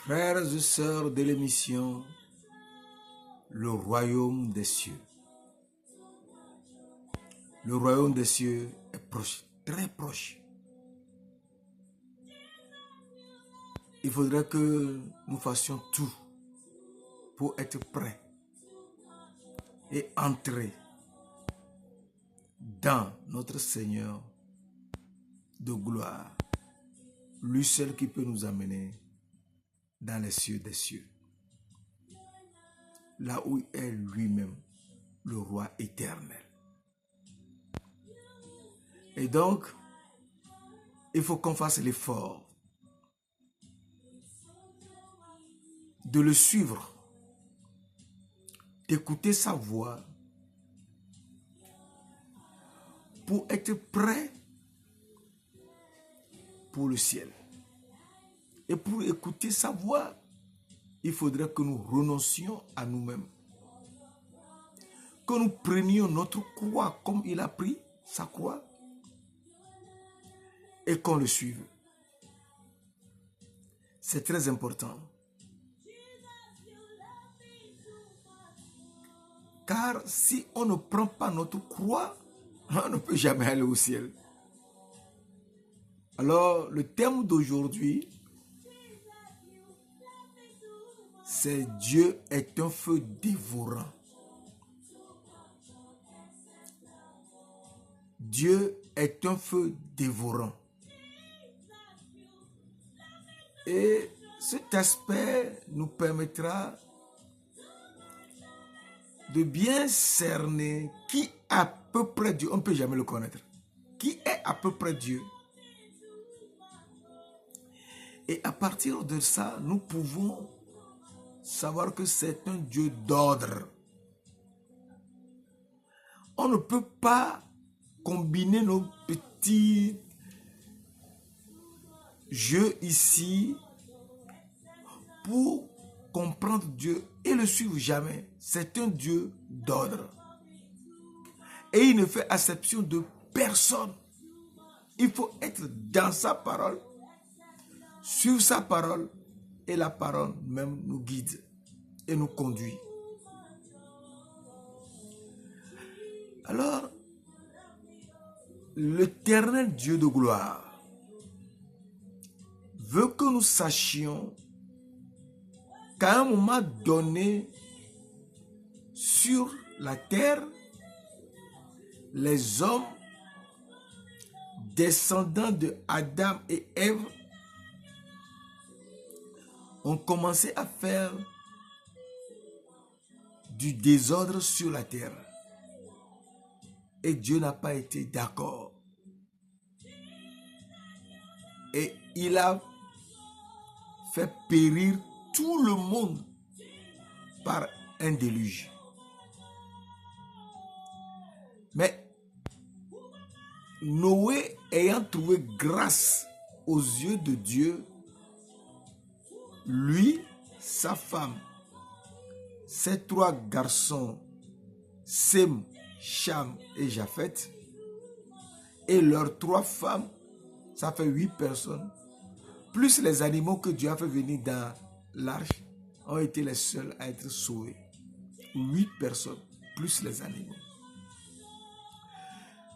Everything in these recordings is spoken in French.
Frères et sœurs de l'émission Le Royaume des cieux. Le Royaume des cieux est proche, très proche. Il faudrait que nous fassions tout pour être prêts et entrer dans notre Seigneur de gloire, lui seul qui peut nous amener dans les cieux des cieux, là où est lui-même le roi éternel. Et donc, il faut qu'on fasse l'effort de le suivre, d'écouter sa voix pour être prêt pour le ciel. Et pour écouter sa voix, il faudrait que nous renoncions à nous-mêmes. Que nous prenions notre croix comme il a pris sa croix et qu'on le suive. C'est très important. Car si on ne prend pas notre croix, on ne peut jamais aller au ciel. Alors, le thème d'aujourd'hui, c'est Dieu est un feu dévorant. Dieu est un feu dévorant. Et cet aspect nous permettra de bien cerner qui est à peu près Dieu. On ne peut jamais le connaître. Qui est à peu près Dieu? Et à partir de ça, nous pouvons savoir que c'est un Dieu d'ordre. On ne peut pas combiner nos petits jeux ici pour comprendre Dieu et le suivre jamais. C'est un Dieu d'ordre. Et il ne fait acception de personne. Il faut être dans sa parole, suivre sa parole, et la parole même nous guide et nous conduit. Alors, l'Éternel Dieu de gloire veut que nous sachions qu'à un moment donné, sur la terre, les hommes descendants de Adam et Ève ont commencé à faire du désordre sur la terre. Et Dieu n'a pas été d'accord. Et il a fait périr tout le monde par un déluge. Mais Noé ayant trouvé grâce aux yeux de Dieu, lui, sa femme, ses trois garçons, Sem, Cham et Japheth, et leurs trois femmes, ça fait 8 personnes, plus les animaux que Dieu a fait venir dans l'arche, ont été les seuls à être sauvés. 8 personnes, plus les animaux.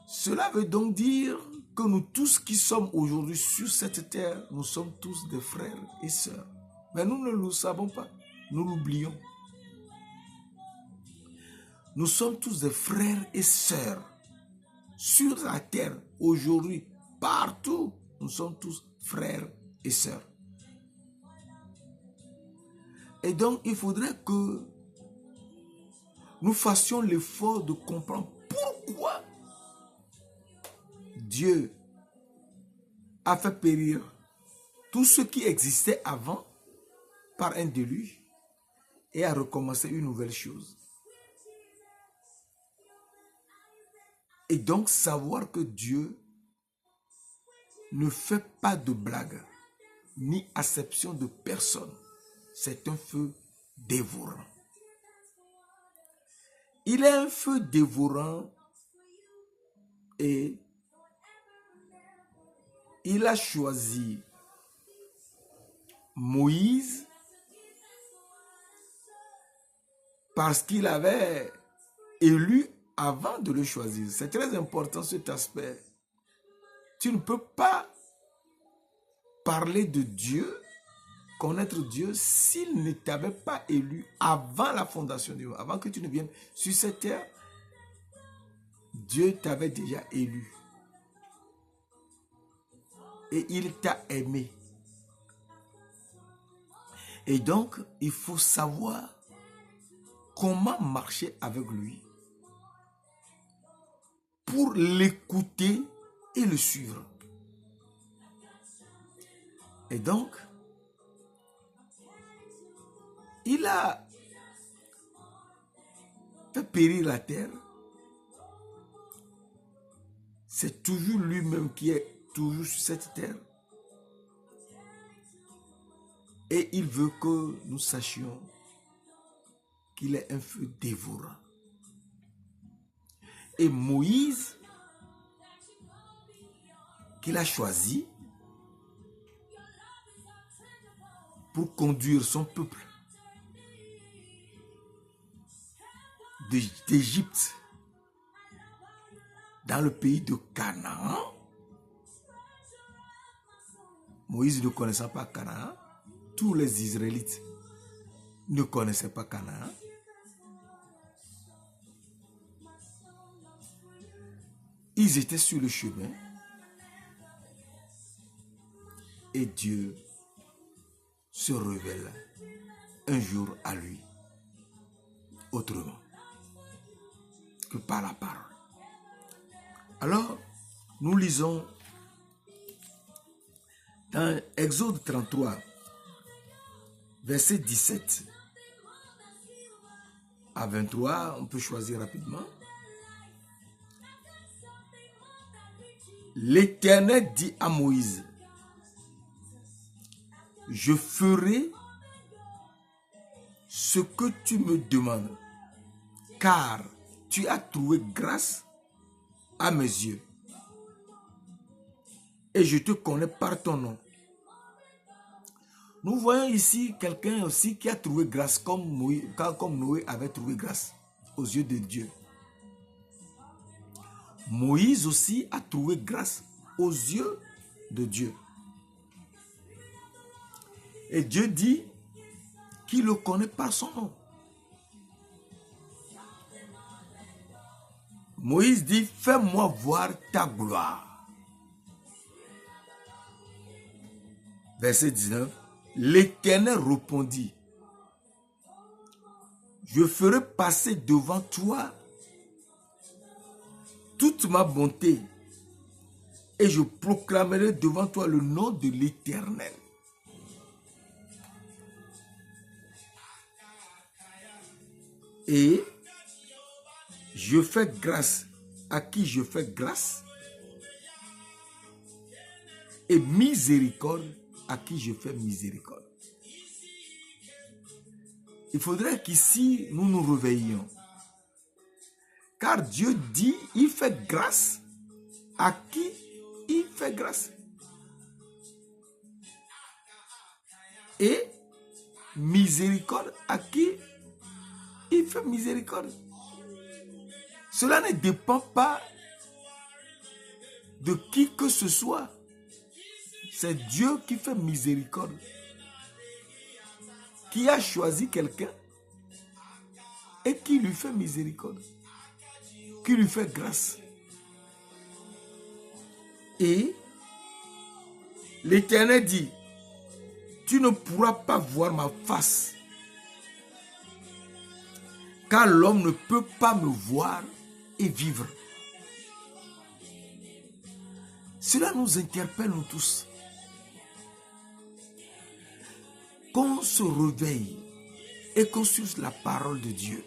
Cela veut donc dire que nous tous qui sommes aujourd'hui sur cette terre, nous sommes tous des frères et sœurs. Mais nous ne le savons pas, nous l'oublions. Nous sommes tous des frères et sœurs. Sur la terre, aujourd'hui, partout, nous sommes tous frères et sœurs. Et donc, il faudrait que nous fassions l'effort de comprendre pourquoi Dieu a fait périr tout ce qui existait avant par un déluge et a recommencé une nouvelle chose. Et donc savoir que Dieu ne fait pas de blague, ni acception de personne. C'est un feu dévorant. Il est un feu dévorant et il a choisi Moïse parce qu'il avait élu avant de le choisir. C'est très important cet aspect. Tu ne peux pas parler de Dieu, connaître Dieu, s'il ne t'avait pas élu avant la fondation du monde, avant que tu ne viennes sur cette terre. Dieu t'avait déjà élu. Et il t'a aimé. Et donc, il faut savoir comment marcher avec lui pour l'écouter et le suivre. Et donc, il a fait périr la terre. C'est toujours lui-même qui est toujours sur cette terre. Et il veut que nous sachions qu'il est un feu dévorant. Et Moïse, qu'il a choisi pour conduire son peuple d'Égypte dans le pays de Canaan. Moïse ne connaissant pas Canaan, tous les Israélites ne connaissaient pas Canaan. Ils étaient sur le chemin et Dieu se révèle un jour à lui autrement que par la parole. Alors, nous lisons dans Exode 33, verset 17 à 23, on peut choisir rapidement. L'Éternel dit à Moïse, je ferai ce que tu me demandes, car tu as trouvé grâce à mes yeux, et je te connais par ton nom. Nous voyons ici quelqu'un aussi qui a trouvé grâce comme Noé avait trouvé grâce aux yeux de Dieu. Moïse aussi a trouvé grâce aux yeux de Dieu. Et Dieu dit qu'il le connaît par son nom. Moïse dit, fais-moi voir ta gloire. Verset 19. L'Éternel répondit, je ferai passer devant toi toute ma bonté et je proclamerai devant toi le nom de l'Éternel. Et je fais grâce à qui je fais grâce et miséricorde à qui je fais miséricorde. Il faudrait qu'ici nous nous réveillions. Car Dieu dit, il fait grâce à qui il fait grâce. Et miséricorde à qui il fait miséricorde. Cela ne dépend pas de qui que ce soit. C'est Dieu qui fait miséricorde. Qui a choisi quelqu'un et qui lui fait miséricorde. Qui lui fait grâce. Et l'Éternel dit, tu ne pourras pas voir ma face, car l'homme ne peut pas me voir et vivre. Cela nous interpelle nous tous. Qu'on se réveille et qu'on suive la parole de Dieu.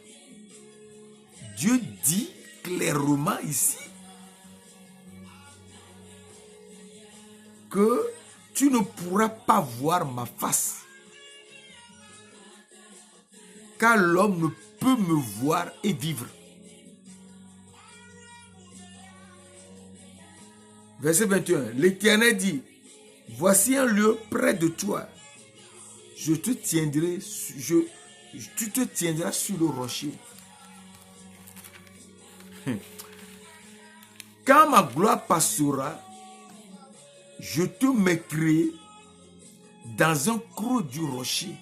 Dieu dit clairement ici que tu ne pourras pas voir ma face, car l'homme ne peut me voir et vivre. Verset 21, l'Éternel dit, voici un lieu près de toi. Je te tiendrai, tu te tiendras sur le rocher. Quand ma gloire passera, je te mettrai dans un creux du rocher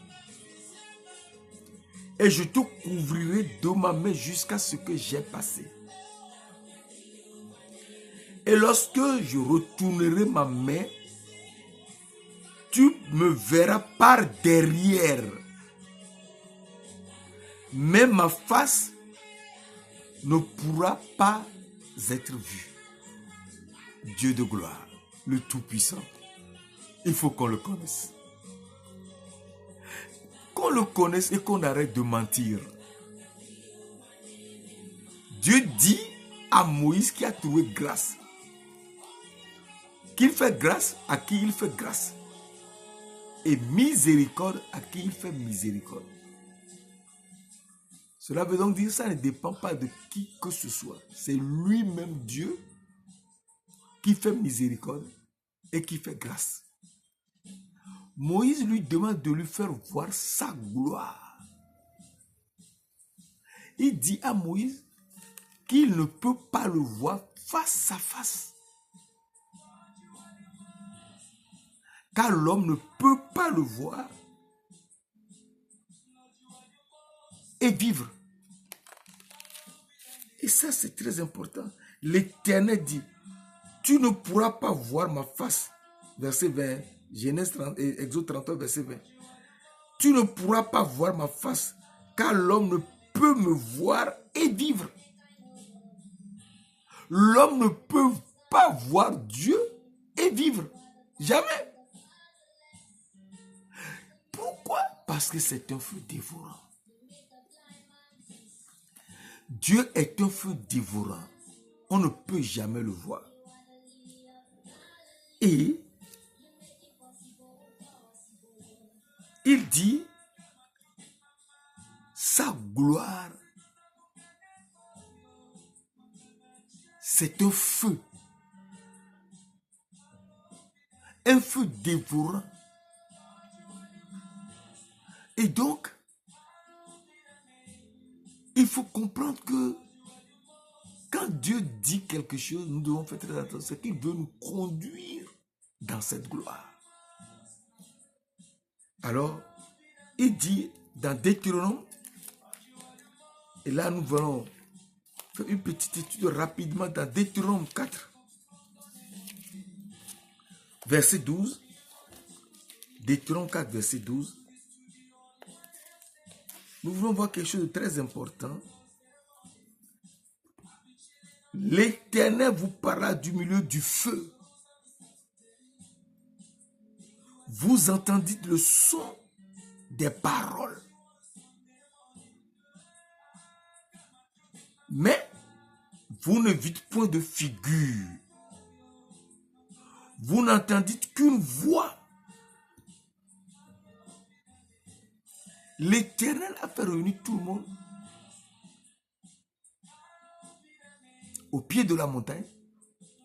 et je te couvrirai de ma main jusqu'à ce que j'ai passé. Et lorsque je retournerai ma main, tu me verras par derrière, mais ma face ne pourra pas être vue. Dieu de gloire, le Tout-Puissant, il faut qu'on le connaisse. Qu'on le connaisse et qu'on arrête de mentir. Dieu dit à Moïse qui a trouvé grâce, qu'il fait grâce à qui il fait grâce, et miséricorde à qui il fait miséricorde. Cela veut donc dire que ça ne dépend pas de qui que ce soit. C'est lui-même Dieu qui fait miséricorde et qui fait grâce. Moïse lui demande de lui faire voir sa gloire. Il dit à Moïse qu'il ne peut pas le voir face à face. Car l'homme ne peut pas le voir et vivre. Et ça, c'est très important. L'Éternel dit, tu ne pourras pas voir ma face. Verset 20, Genèse 30, Exode 33, verset 20. Tu ne pourras pas voir ma face, car l'homme ne peut me voir et vivre. L'homme ne peut pas voir Dieu et vivre. Jamais. Pourquoi? Parce que c'est un feu dévorant. Dieu est un feu dévorant. On ne peut jamais le voir. Et il dit, sa gloire, c'est un feu dévorant. Et donc, il faut comprendre que quand Dieu dit quelque chose, nous devons faire très attention. C'est qu'il veut nous conduire dans cette gloire. Alors, il dit dans Deutéronome, et là nous allons faire une petite étude rapidement dans Deutéronome 4, verset 12. Deutéronome 4, verset 12. Nous voulons voir quelque chose de très important. L'Éternel vous parlera du milieu du feu. Vous entendîtes le son des paroles. Mais vous ne vîtes point de figure. Vous n'entendîtes qu'une voix. L'Éternel a fait réunir tout le monde au pied de la montagne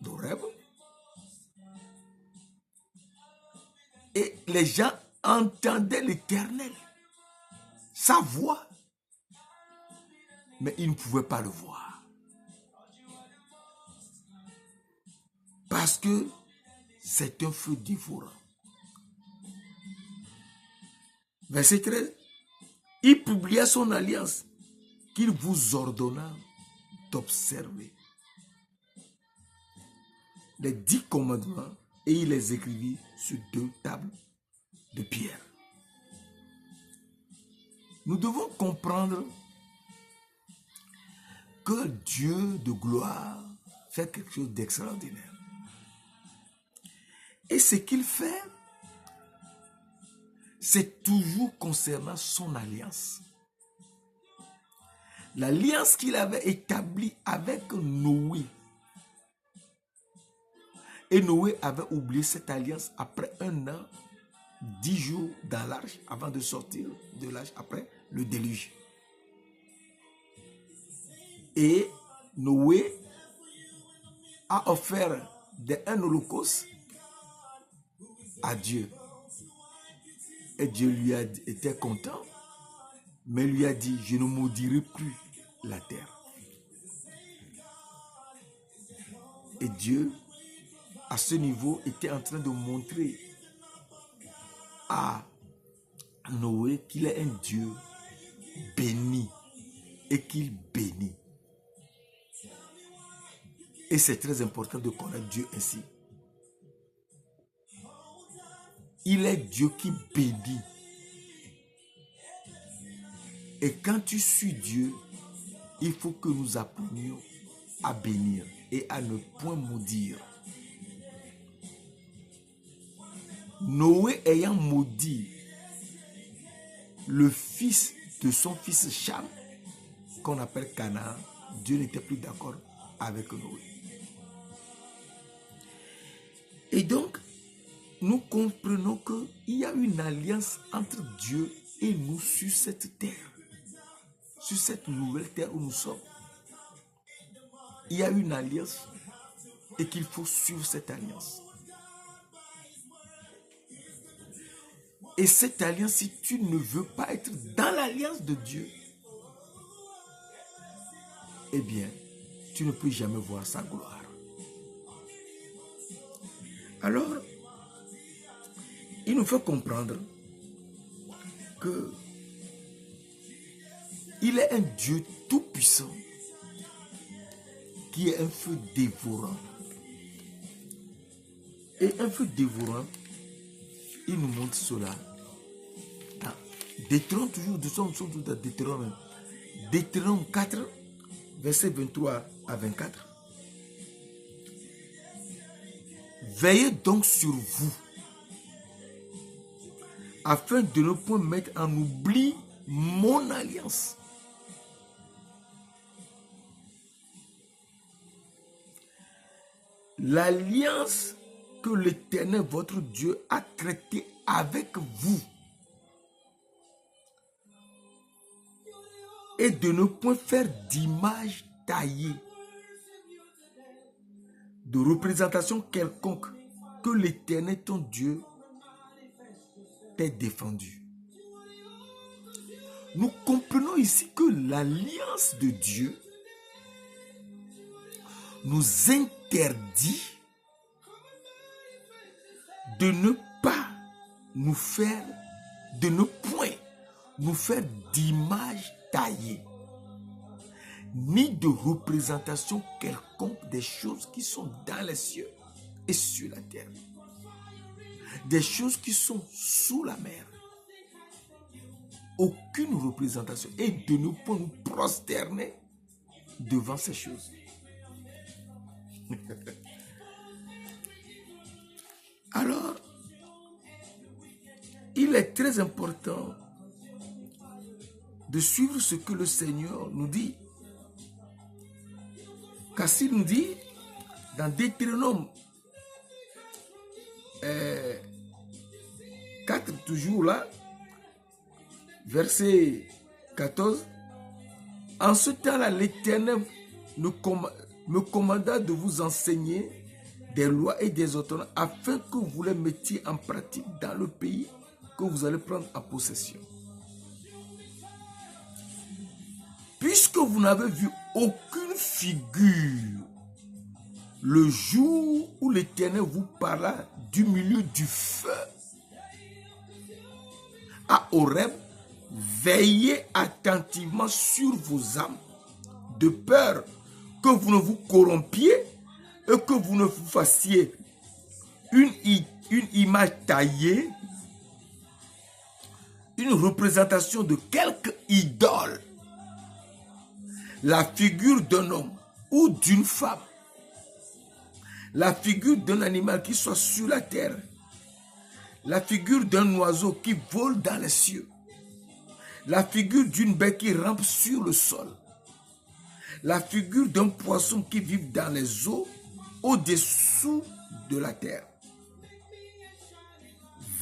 d'Horeb. Et les gens entendaient l'Éternel, sa voix, mais ils ne pouvaient pas le voir. Parce que c'est un feu dévorant. Verset 13. Il publia son alliance qu'il vous ordonna d'observer. Les 10 commandements, et il les écrivit sur 2 tables de pierre. Nous devons comprendre que Dieu de gloire fait quelque chose d'extraordinaire. Et ce qu'il fait, c'est toujours concernant son alliance. L'alliance qu'il avait établie avec Noé. Et Noé avait oublié cette alliance après 1 an, 10 jours dans l'arche, avant de sortir de l'arche après le déluge. Et Noé a offert un holocauste à Dieu. Et Dieu lui a été content. mais lui a dit, je ne maudirai plus la terre. Et Dieu, à ce niveau, était en train de montrer à Noé qu'il est un Dieu béni et qu'il bénit. Et c'est très important de connaître Dieu ainsi. Il est Dieu qui bénit. Et quand tu suis Dieu, il faut que nous apprenions à bénir et à ne point maudire. Noé ayant maudit le fils de son fils Cham, qu'on appelle Canaan, Dieu n'était plus d'accord avec Noé. Et donc, nous comprenons qu'il y a une alliance entre Dieu et nous sur cette terre, sur cette nouvelle terre où nous sommes. Il y a une alliance et qu'il faut suivre cette alliance. Et cette alliance, si tu ne veux pas être dans l'alliance de Dieu, eh bien, tu ne peux jamais voir sa gloire. Alors, il nous faut comprendre que il est un Dieu tout-puissant qui est un feu dévorant. Et un feu dévorant, il nous montre cela. Deutéronome, toujours, nous sommes toujours dans Deutéronome. Deutéronome 4, versets 23 à 24. Veillez donc sur vous, afin de ne point mettre en oubli mon alliance. L'alliance que l'Éternel, votre Dieu, a traitée avec vous. Et de ne point faire d'image taillée, de représentation quelconque, que l'Éternel, ton Dieu, t'ait défendu. Nous comprenons ici que l'alliance de Dieu nous interdit de ne pas nous faire, de ne point nous faire d'image taillée, ni de représentation quelconque des choses qui sont dans les cieux et sur la terre, des choses qui sont sous la mer. Aucune représentation, et de ne pas nous prosterner devant ces choses. Alors, il est très important de suivre ce que le Seigneur nous dit. Car s'il nous dit, dans Deutéronome 4, toujours là, verset 14, en ce temps-là, l'Éternel me commanda de vous enseigner des lois et des ordonnances afin que vous les mettiez en pratique dans le pays que vous allez prendre en possession. Puisque vous n'avez vu aucune figure le jour où l'Éternel vous parla du milieu du feu à Horeb, veillez attentivement sur vos âmes, de peur que vous ne vous corrompiez et que vous ne vous fassiez une image taillée, une représentation de quelque idole, la figure d'un homme ou d'une femme, la figure d'un animal qui soit sur la terre, la figure d'un oiseau qui vole dans les cieux, la figure d'une bête qui rampe sur le sol, la figure d'un poisson qui vit dans les eaux au-dessous de la terre.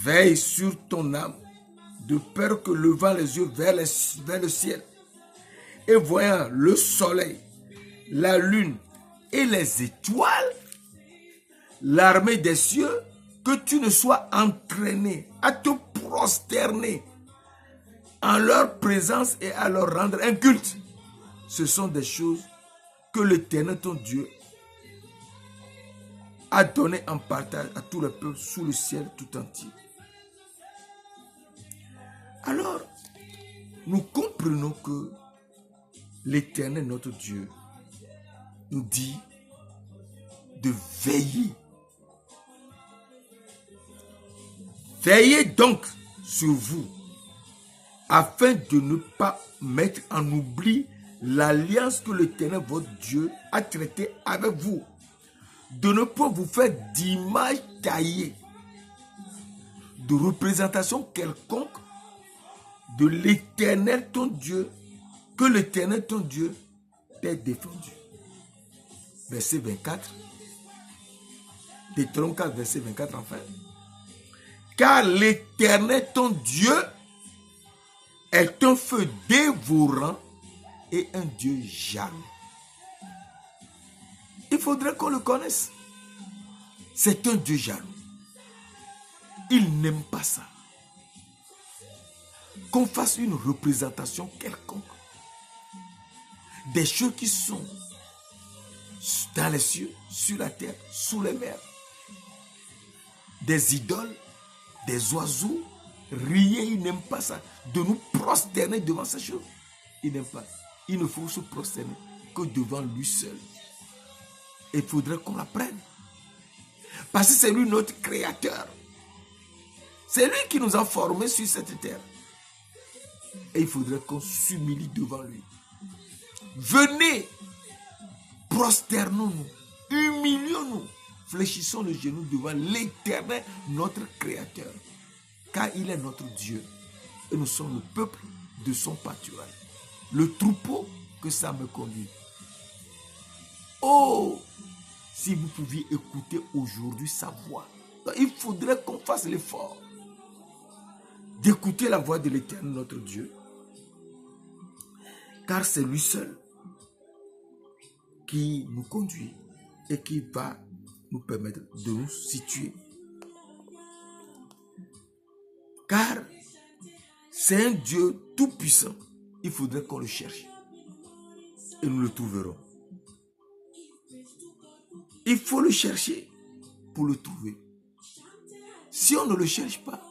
Veille sur ton âme, de peur que levant les yeux vers le ciel et voyant le soleil, la lune et les étoiles, l'armée des cieux, que tu ne sois entraîné à te prosterner en leur présence et à leur rendre un culte. Ce sont des choses que l'Éternel, ton Dieu, a donné en partage à tous les peuples sous le ciel tout entier. Alors, nous comprenons que l'Éternel, notre Dieu, nous dit de veiller. Veillez donc sur vous, afin de ne pas mettre en oubli l'alliance que l'Éternel, votre Dieu, a traitée avec vous. De ne pas vous faire d'image taillée, de représentation quelconque de l'Éternel, ton Dieu, que l'Éternel, ton Dieu, t'ait défendu. Verset 24. Deutéronome 4, verset 24 enfin. Car l'Éternel, ton Dieu, est un feu dévorant et un Dieu jaloux. Il faudrait qu'on le connaisse. C'est un Dieu jaloux. Il n'aime pas ça. Qu'on fasse une représentation quelconque des choses qui sont dans les cieux, sur la terre, sous les mers, des idoles, des oiseaux, rien, il n'aime pas ça. De nous prosterner devant ces choses, il n'aime pas. Il ne faut se prosterner que devant lui seul. Il faudrait qu'on l'apprenne. Parce que c'est lui notre créateur. C'est lui qui nous a formés sur cette terre. Et il faudrait qu'on s'humilie devant lui. Venez, prosternons-nous, humilions-nous, fléchissons le genou devant l'Éternel, notre créateur. Car il est notre Dieu. Et nous sommes le peuple de son pâturage. Le troupeau que ça me conduit. Oh, si vous pouviez écouter aujourd'hui sa voix. Il faudrait qu'on fasse l'effort d'écouter la voix de l'Éternel, notre Dieu. Car c'est lui seul qui nous conduit et qui va nous permettre de nous situer. Car c'est un Dieu tout puissant. Il faudrait qu'on le cherche. Et nous le trouverons. Il faut le chercher pour le trouver. Si on ne le cherche pas,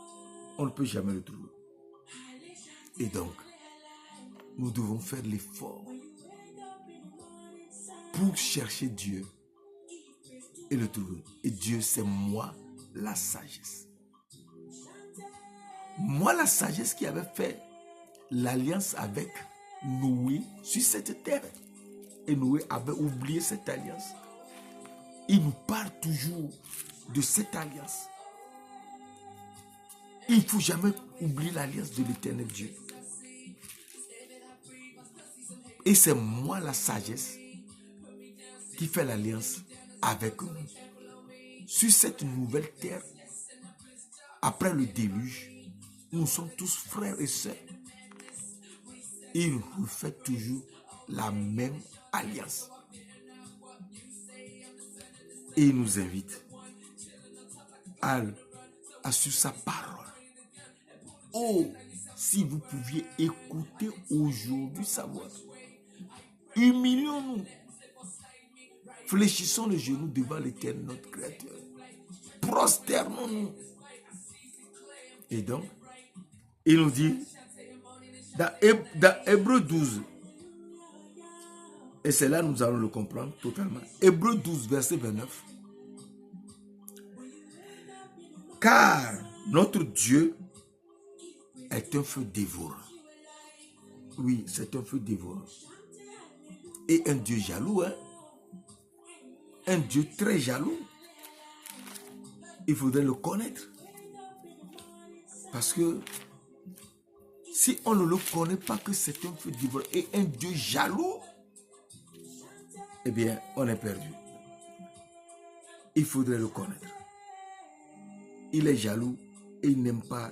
on ne peut jamais le trouver. Et donc, nous devons faire l'effort pour chercher Dieu et le trouver. Et Dieu, c'est moi la sagesse. Moi la sagesse qui avait fait l'alliance avec Noé sur cette terre. Et Noé avait oublié cette alliance. Il nous parle toujours de cette alliance. Il ne faut jamais oublier l'alliance de l'Éternel Dieu. Et c'est moi la sagesse qui fait l'alliance avec nous. Sur cette nouvelle terre, après le déluge, nous sommes tous frères et sœurs. Il refait toujours la même alliance. Et il nous invite à suivre sa parole. Oh, si vous pouviez écouter aujourd'hui sa voix. Humilions-nous. Fléchissons le genou devant l'Éternel, notre Créateur. Prosternons-nous. Et donc, il nous dit, dans Hébreux 12, et c'est là que nous allons le comprendre totalement. Hébreux 12, verset 29. Car notre Dieu est un feu dévorant. Oui, c'est un feu dévorant. Et un Dieu jaloux, hein? Un Dieu très jaloux. Il faudrait le connaître. Parce que si on ne le connaît pas que c'est un feu dévorant et un Dieu jaloux, eh bien, on est perdu. Il faudrait le connaître. Il est jaloux et il n'aime pas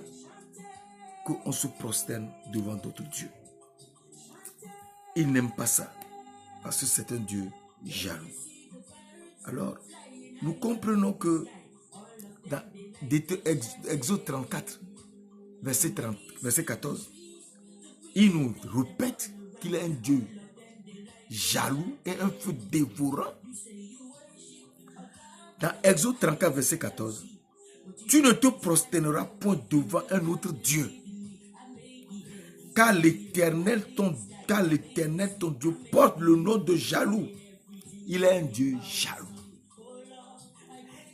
qu'on se prosterne devant d'autres dieux. Il n'aime pas ça parce que c'est un Dieu jaloux. Alors, nous comprenons que dans Exode 34, verset 14, il nous répète qu'il est un Dieu jaloux et un feu dévorant. Dans Exode 34, verset 14, tu ne te prosterneras point devant un autre Dieu, car l'Éternel ton Dieu porte le nom de jaloux. Il est un Dieu jaloux.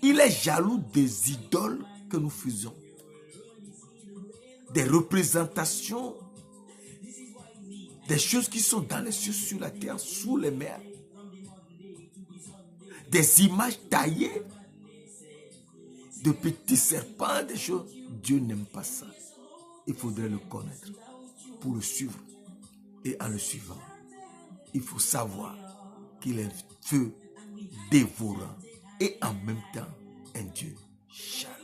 Il est jaloux des idoles que nous faisons, des représentations, des choses qui sont dans les cieux, sur la terre, sous les mers, des images taillées, de petits serpents, des choses. Dieu n'aime pas ça. Il faudrait le connaître pour le suivre. Et en le suivant, il faut savoir qu'il est feu dévorant et en même temps un Dieu jaloux.